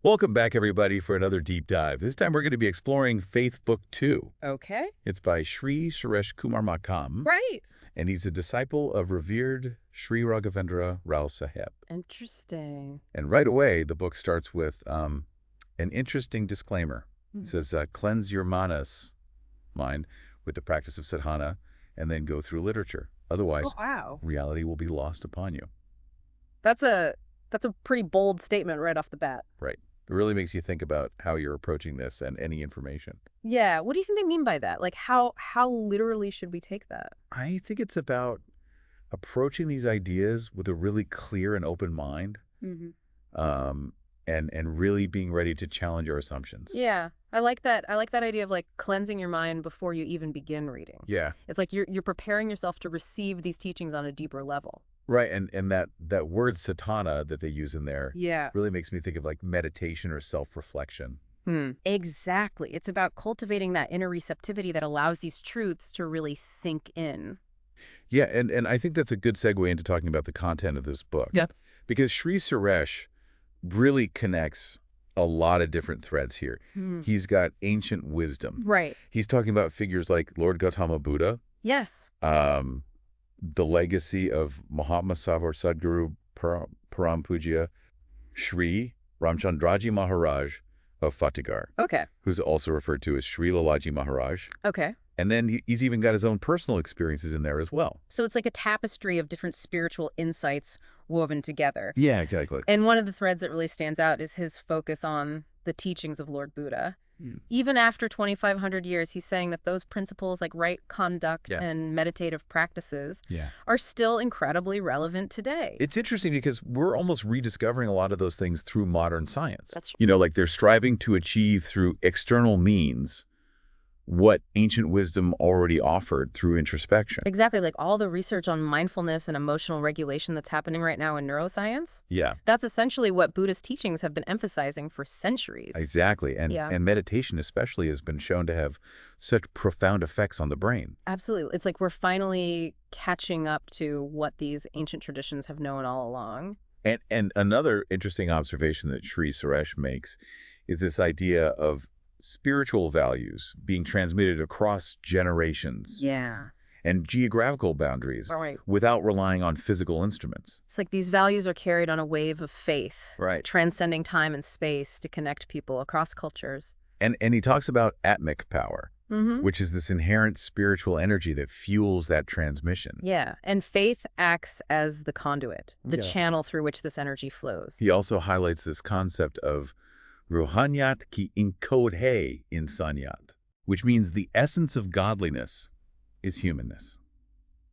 Welcome back, everybody, for another deep dive. This time we're going to be exploring Faith Book 2. Okay. It's by Shri Suresh Kumar Makam, Right. and he's a disciple of revered Shri Raghavendra Rao Sahib. Interesting. And right away, the book starts with an interesting disclaimer. It says, cleanse your mind, with the practice of sadhana, and then go through literature. Otherwise, Oh, wow. reality will be lost upon you. That's a pretty bold statement right off the bat. Right. It really makes you think about how you're approaching this and any information. Yeah. What do you think they mean by that? Like, how literally should we take that? I think it's about approaching these ideas with a really clear and open mind, and really being ready to challenge your assumptions. Yeah. I like that. I like that idea of like cleansing your mind before you even begin reading. Yeah. It's like you're preparing yourself to receive these teachings on a deeper level. Right. And that word satana that they use in there Yeah. really makes me think of like meditation or self-reflection. Exactly. It's about cultivating that inner receptivity that allows these truths to really sink in. Yeah, and I think that's a good segue into talking about the content of this book. Yep. Because Sri Suresh really connects a lot of different threads here. He's got ancient wisdom. Right. He's talking about figures like Lord Gautama Buddha, Yes. the legacy of Mahatma Savar Sadguru Param Pujya Shri Ramchandraji Maharaj of Fatehgarh, Okay. who's also referred to as Sri Lalaji Maharaj. Okay. And then he's even got his own personal experiences in there as well. So it's like a tapestry of different spiritual insights woven together. Yeah, exactly. And one of the threads that really stands out is his focus on the teachings of Lord Buddha. Even after 2,500 years, he's saying that those principles like right conduct and meditative practices are still incredibly relevant today. It's interesting because we're almost rediscovering a lot of those things through modern science. That's like they're striving to achieve through external means what ancient wisdom already offered through introspection. exactly like all the research on mindfulness and emotional regulation that's happening right now in neuroscience. Yeah, That's essentially what Buddhist teachings have been emphasizing for centuries. exactly. And meditation especially has been shown to have such profound effects on the brain. Absolutely. It's like we're finally catching up to what these ancient traditions have known all along. And another interesting observation that Sri Suresh makes is this idea of spiritual values being transmitted across generations Yeah. and geographical boundaries Right. without relying on physical instruments. It's like these values are carried on a wave of faith, Right. transcending time and space to connect people across cultures. And he talks about atmic power, Mm-hmm. which is this inherent spiritual energy that fuels that transmission. Yeah. And faith acts as the conduit, the Yeah. channel through which this energy flows. He also highlights this concept of Ruhaniyat ki inkod hai insanyat, which means the essence of godliness is humanness.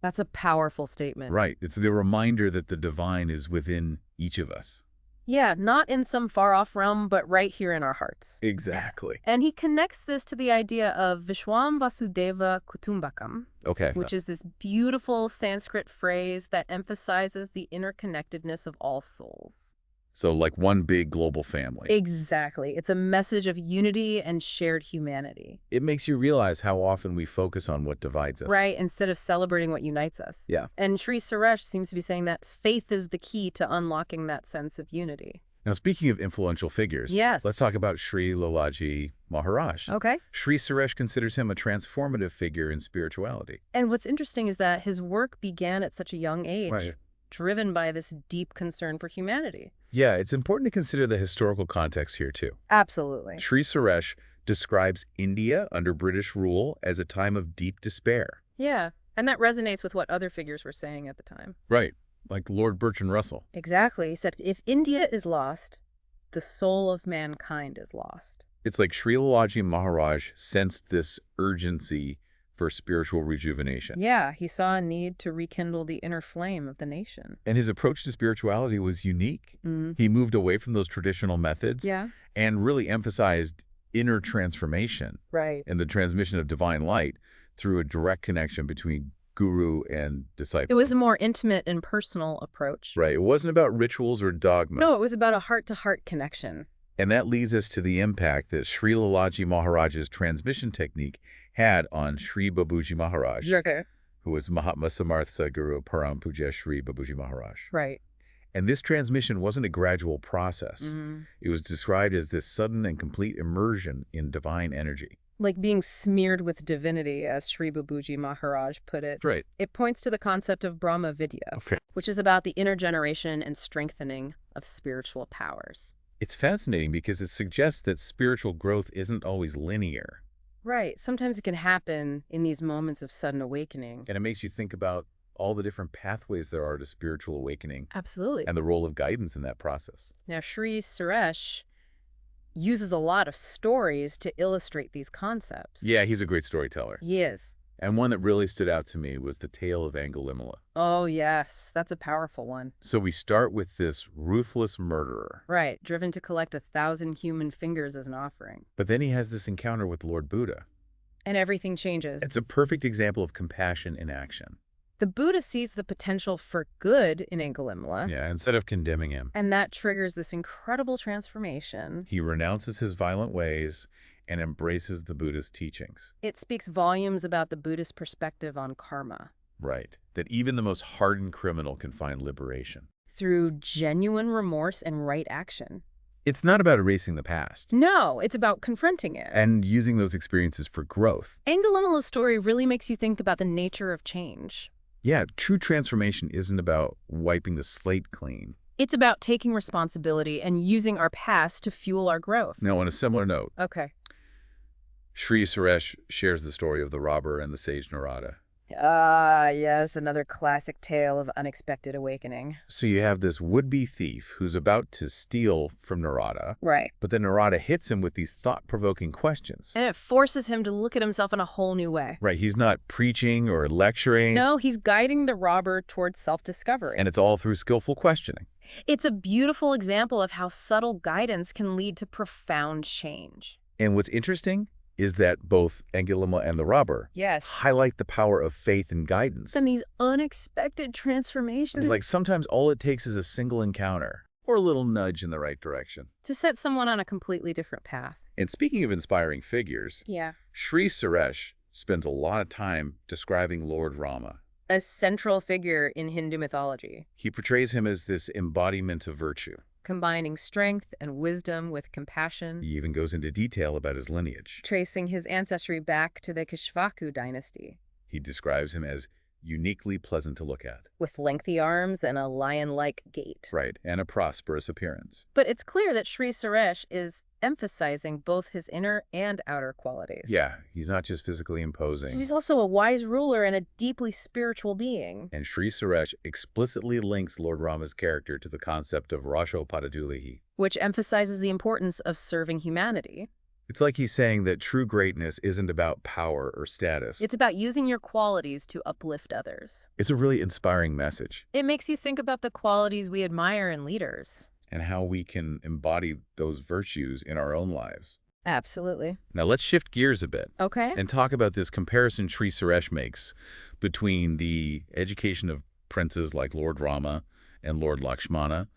That's a powerful statement. Right. It's the reminder that the divine is within each of us. Yeah, not in some far-off realm, but right here in our hearts. Exactly. And he connects this to the idea of Vishwam Vasudeva Kutumbakam, Okay. which is this beautiful Sanskrit phrase that emphasizes the interconnectedness of all souls. So like one big global family. Exactly. It's a message of unity and shared humanity. It makes you realize how often we focus on what divides us. Right, instead of celebrating what unites us. Yeah. And Sri Suresh seems to be saying that faith is the key to unlocking that sense of unity. Now, speaking of influential figures, Yes. let's talk about Sri Lalaji Maharaj. Okay. Sri Suresh considers him a transformative figure in spirituality. And what's interesting is that his work began at such a young age, Right. driven by this deep concern for humanity. Yeah, it's important to consider the historical context here, too. Absolutely. Sri Suresh describes India under British rule as a time of deep despair. Yeah, and that resonates with what other figures were saying at the time. Right, like Lord Bertrand Russell. Exactly. He said, if India is lost, the soul of mankind is lost. It's like Sri Lalaji Maharaj sensed this urgency for spiritual rejuvenation. Yeah, he saw a need to rekindle the inner flame of the nation. And his approach to spirituality was unique. He moved away from those traditional methods Yeah. and really emphasized inner transformation Right. and the transmission of divine light through a direct connection between guru and disciple. It was a more intimate and personal approach. Right. It wasn't about rituals or dogma. No, it was about a heart-to-heart connection. And that leads us to the impact that Sri Lalaji Maharaj's transmission technique had on Sri Babuji Maharaj, Okay. who was Mahatma Samarth Sadguru Param Pujya Sri Babuji Maharaj. Right. And this transmission wasn't a gradual process. It was described as this sudden and complete immersion in divine energy. Like being smeared with divinity, as Shri Babuji Maharaj put it. Right. It points to the concept of Brahma Vidya, which is about the intergeneration and strengthening of spiritual powers. It's fascinating because it suggests that spiritual growth isn't always linear. Right. Sometimes it can happen in these moments of sudden awakening. And it makes you think about all the different pathways there are to spiritual awakening. Absolutely. And the role of guidance in that process. Now, Shri Suresh uses a lot of stories to illustrate these concepts. Yeah, he's a great storyteller. He is. And one that really stood out to me was the tale of Angulimala. Oh, yes. That's a powerful one. So we start with this ruthless murderer. Right. Driven to collect 1,000 human fingers as an offering. But then he has this encounter with Lord Buddha. And everything changes. It's a perfect example of compassion in action. The Buddha sees the potential for good in Angulimala. Yeah, instead of condemning him. And that triggers this incredible transformation. He renounces his violent ways and embraces the Buddha's teachings. It speaks volumes about the Buddhist perspective on karma. Right. That even the most hardened criminal can find liberation. Through genuine remorse and right action. It's not about erasing the past. No, it's about confronting it. And using those experiences for growth. Angulimala's story really makes you think about the nature of change. Yeah, true transformation isn't about wiping the slate clean. It's about taking responsibility and using our past to fuel our growth. Now, on a similar note, Okay. Shri Suresh shares the story of the robber and the sage Narada. Ah, yes, another classic tale of unexpected awakening. So you have this would-be thief who's about to steal from Narada. Right. But then Narada hits him with these thought-provoking questions. And it forces him to look at himself in a whole new way. Right, he's not preaching or lecturing. No, he's guiding the robber towards self-discovery. And it's all through skillful questioning. It's a beautiful example of how subtle guidance can lead to profound change. And what's interesting is that both Angulimala and the robber highlight the power of faith and guidance. And these unexpected transformations. Like sometimes all it takes is a single encounter or a little nudge in the right direction to set someone on a completely different path. And speaking of inspiring figures, Shri Suresh spends a lot of time describing Lord Rama. A central figure in Hindu mythology. He portrays him as this embodiment of virtue, combining strength and wisdom with compassion. He even goes into detail about his lineage, tracing his ancestry back to the Kishvaku dynasty. He describes him as uniquely pleasant to look at, with lengthy arms and a lion-like gait. Right, and a prosperous appearance. But it's clear that Shri Suresh is emphasizing both his inner and outer qualities. Yeah, he's not just physically imposing. He's also a wise ruler and a deeply spiritual being. And Shri Suresh explicitly links Lord Rama's character to the concept of Rashopadatulihi, which emphasizes the importance of serving humanity. It's like he's saying that true greatness isn't about power or status. It's about using your qualities to uplift others. It's a really inspiring message. It makes you think about the qualities we admire in leaders. And how we can embody those virtues in our own lives. Absolutely. Now let's shift gears a bit. Okay. And talk about this comparison Shri Suresh makes between the education of princes like Lord Rama and Lord Lakshmana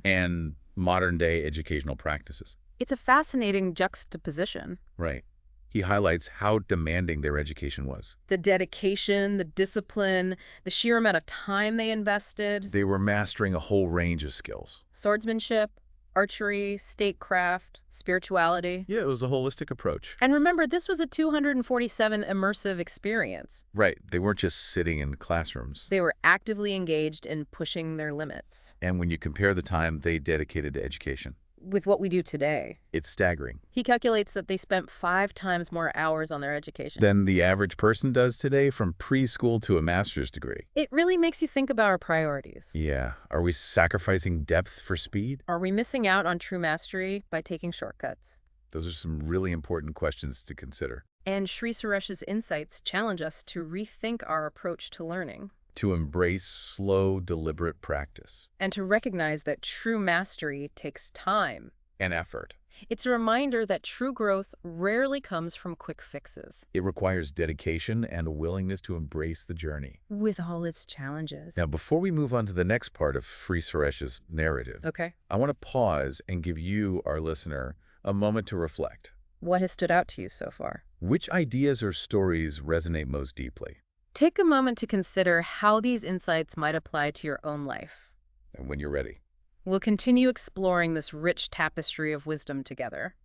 and modern-day educational practices. It's a fascinating juxtaposition. Right. He highlights how demanding their education was. The dedication, the discipline, the sheer amount of time they invested. They were mastering a whole range of skills. Swordsmanship, archery, statecraft, spirituality. Yeah, it was a holistic approach. And remember, this was a 247 immersive experience. Right. They weren't just sitting in classrooms. They were actively engaged in pushing their limits. And when you compare the time they dedicated to education with what we do today, it's staggering. He calculates that they spent 5 times more hours on their education than the average person does today, from preschool to a master's degree. It really makes you think about our priorities. Yeah. Are we sacrificing depth for speed? Are we missing out on true mastery by taking shortcuts? Those are some really important questions to consider. And Shri Suresh's insights challenge us to rethink our approach to learning. To embrace slow, deliberate practice. And to recognize that true mastery takes time. And effort. It's a reminder that true growth rarely comes from quick fixes. It requires dedication and a willingness to embrace the journey. With all its challenges. Now, before we move on to the next part of Shri Suresh's narrative, I want to pause and give you, our listener, a moment to reflect. What has stood out to you so far? Which ideas or stories resonate most deeply? Take a moment to consider how these insights might apply to your own life. And when you're ready, We'll continue exploring this rich tapestry of wisdom together.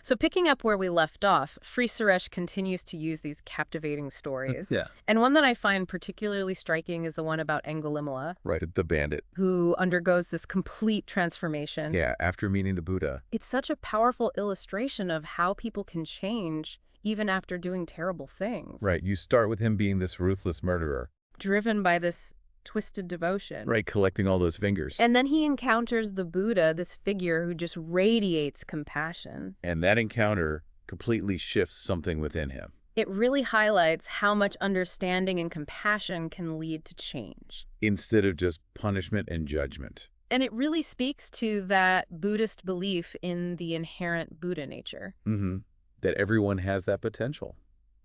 So picking up where we left off, Shri Suresh continues to use these captivating stories. Yeah. And one that I find particularly striking is the one about Angulimala. Right, the bandit. Who undergoes this complete transformation. Yeah, after meeting the Buddha. It's such a powerful illustration of how people can change even after doing terrible things. Right, you start with him being this ruthless murderer. Driven by this twisted devotion. Right, collecting all those fingers. And then he encounters the Buddha, this figure who just radiates compassion. And that encounter completely shifts something within him. It really highlights how much understanding and compassion can lead to change. Instead of just punishment and judgment. And it really speaks to that Buddhist belief in the inherent Buddha nature. That everyone has that potential.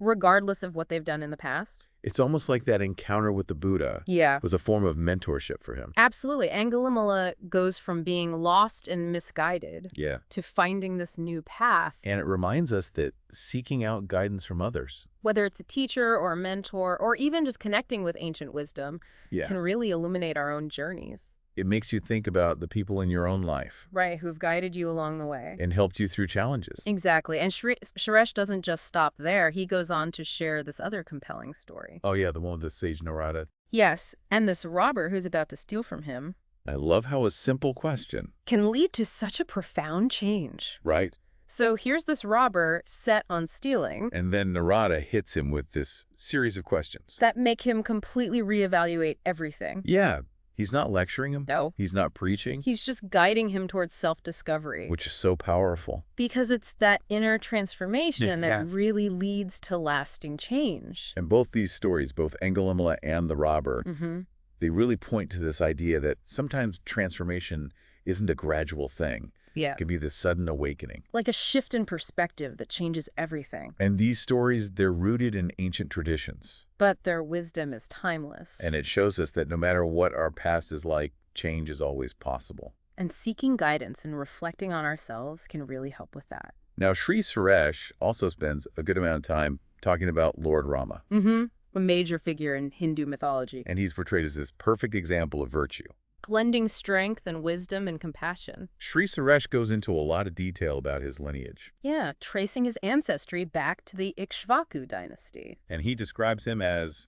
Regardless of what they've done in the past. It's almost like that encounter with the Buddha was a form of mentorship for him. Absolutely. Angulimala goes from being lost and misguided to finding this new path. And it reminds us that seeking out guidance from others, whether it's a teacher or a mentor or even just connecting with ancient wisdom, can really illuminate our own journeys. It makes you think about the people in your own life. Right, who've guided you along the way. And helped you through challenges. Exactly. And Suresh doesn't just stop there. He goes on to share this other compelling story. Oh yeah, the one with the sage Narada. Yes, and this robber who's about to steal from him. I love how a simple question can lead to such a profound change. Right. So here's this robber set on stealing. And then Narada hits him with this series of questions. that make him completely reevaluate everything. Yeah. He's not lecturing him. No. He's not preaching. He's just guiding him towards self-discovery. Which is so powerful. Because it's that inner transformation that really leads to lasting change. And both these stories, both Angulimala and the robber, they really point to this idea that sometimes transformation isn't a gradual thing. Yeah. It can be this sudden awakening. Like a shift in perspective that changes everything. And these stories, they're rooted in ancient traditions. But their wisdom is timeless. And it shows us that no matter what our past is like, change is always possible. And seeking guidance and reflecting on ourselves can really help with that. Now, Shri Suresh also spends a good amount of time talking about Lord Rama. A major figure in Hindu mythology. And he's portrayed as this perfect example of virtue. Blending strength and wisdom and compassion. Shri Suresh goes into a lot of detail about his lineage. Yeah, tracing his ancestry back to the Ikshvaku dynasty. And he describes him as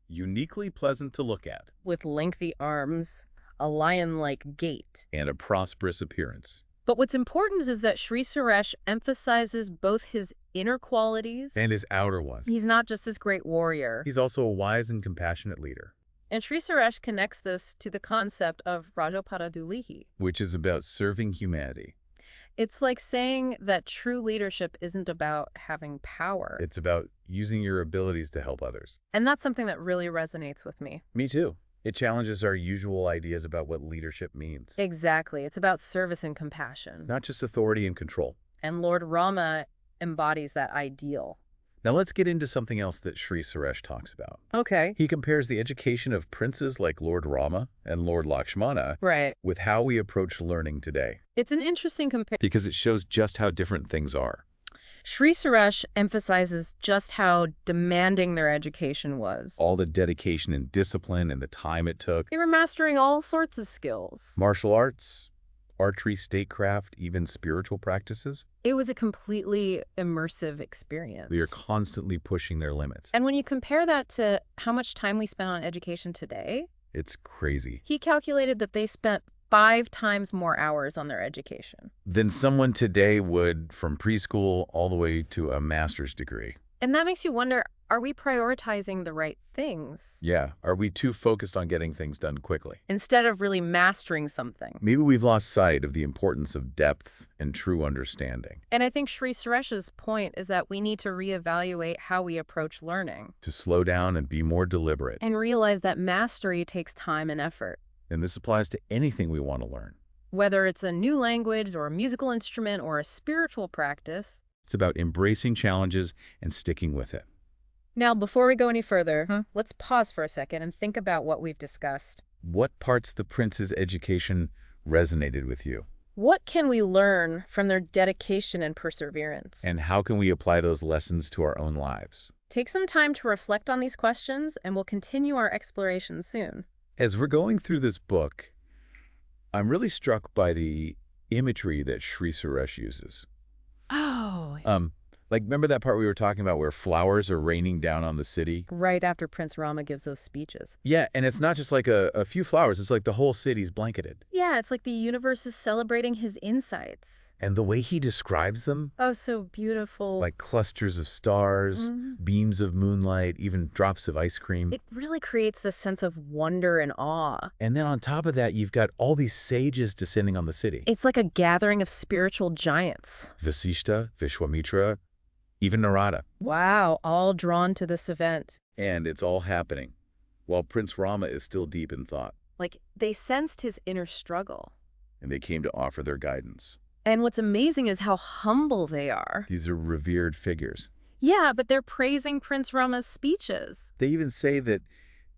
uniquely pleasant to look at. With lengthy arms, a lion-like gait. And a prosperous appearance. But what's important is that Shri Suresh emphasizes both his inner qualities and his outer ones. He's not just this great warrior. He's also a wise and compassionate leader. And Shri Suresh connects this to the concept of Rajaparadulihi, which is about serving humanity. It's like saying that true leadership isn't about having power. It's about using your abilities to help others. And that's something that really resonates with me. Me too. It challenges our usual ideas about what leadership means. Exactly. It's about service and compassion. Not just authority and control. And Lord Rama embodies that ideal. Now let's get into something else that Shri Suresh talks about. Okay. He compares the education of princes like Lord Rama and Lord Lakshmana with how we approach learning today. It's an interesting comparison. Because it shows just how different things are. Shri Suresh emphasizes just how demanding their education was. All the dedication and discipline and the time it took. They were mastering all sorts of skills. Martial arts, archery, statecraft, even spiritual practices. It was a completely immersive experience. They are constantly pushing their limits. And when you compare that to how much time we spend on education today, it's crazy. He calculated that they spent 5 times more hours on their education than someone today would from preschool all the way to a master's degree. And that makes you wonder, are we prioritizing the right things? Yeah. Are we too focused on getting things done quickly? Instead of really mastering something. Maybe we've lost sight of the importance of depth and true understanding. And I think Shri Suresh's point is that we need to reevaluate how we approach learning. To slow down and be more deliberate. And realize that mastery takes time and effort. And this applies to anything we want to learn. Whether it's a new language or a musical instrument or a spiritual practice. It's about embracing challenges and sticking with it. Now, before we go any further, let's pause for a second and think about what we've discussed. What parts of the prince's education resonated with you? What can we learn from their dedication and perseverance? And how can we apply those lessons to our own lives? Take some time to reflect on these questions, and we'll continue our exploration soon. As we're going through this book, I'm really struck by the imagery that Shri Suresh uses. Oh. Like, remember that part we were talking about where flowers are raining down on the city? Right after Prince Rama gives those speeches. Yeah, and it's not just like a few flowers. It's like the whole city's blanketed. Yeah, it's like the universe is celebrating his insights. And the way he describes them, Oh, so beautiful. like clusters of stars, beams of moonlight, even drops of ice cream. It really creates this sense of wonder and awe. And then on top of that, you've got all these sages descending on the city. It's like a gathering of spiritual giants. Vasishta, Vishwamitra, even Narada. Wow, all drawn to this event. And it's all happening while Prince Rama is still deep in thought. Like, they sensed his inner struggle. And they came to offer their guidance. And what's amazing is how humble they are. These are revered figures. Yeah, but they're praising Prince Rama's speeches. They even say that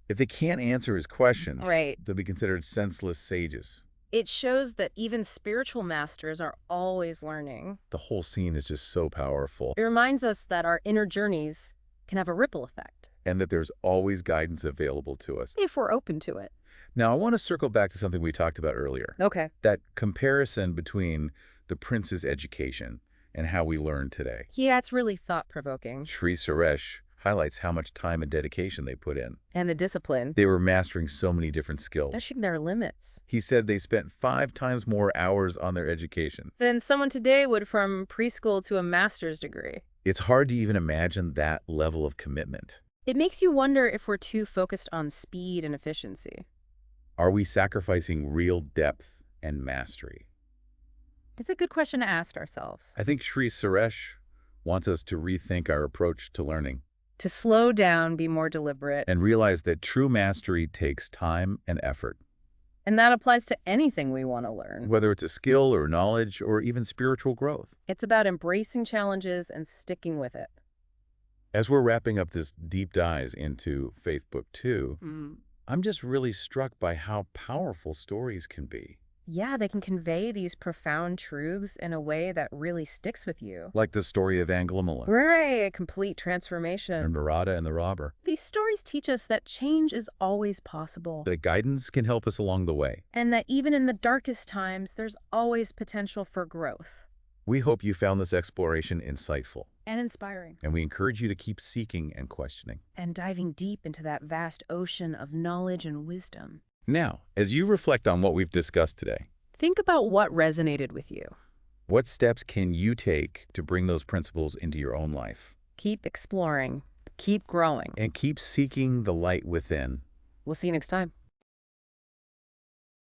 if they can't answer his questions, right, they'll be considered senseless sages. It shows that even spiritual masters are always learning. The whole scene is just so powerful. It reminds us that our inner journeys can have a ripple effect. And that there's always guidance available to us. If we're open to it. Now, I want to circle back to something we talked about earlier. Okay. That comparison between the prince's education and how we learn today. Yeah, it's really thought-provoking. Shri Suresh highlights how much time and dedication they put in. And the discipline. They were mastering so many different skills. Pushing their limits. He said they spent 5 times more hours on their education than someone today would from preschool to a master's degree. It's hard to even imagine that level of commitment. It makes you wonder if we're too focused on speed and efficiency. Are we sacrificing real depth and mastery? It's a good question to ask ourselves. I think Shri Suresh wants us to rethink our approach to learning. To slow down, be more deliberate. And realize that true mastery takes time and effort. And that applies to anything we want to learn. Whether it's a skill or knowledge or even spiritual growth. It's about embracing challenges and sticking with it. As we're wrapping up this deep dive into Faith Book 2, I'm just really struck by how powerful stories can be. Yeah, they can convey these profound truths in a way that really sticks with you. Like the story of Angulimala. Right, a complete transformation. And Narada and the robber. These stories teach us that change is always possible. That guidance can help us along the way. And that even in the darkest times, there's always potential for growth. We hope you found this exploration insightful. And inspiring. And we encourage you to keep seeking and questioning. And diving deep into that vast ocean of knowledge and wisdom. Now, as you reflect on what we've discussed today, think about what resonated with you. What steps can you take to bring those principles into your own life? Keep exploring. Keep growing. And keep seeking the light within. We'll see you next time.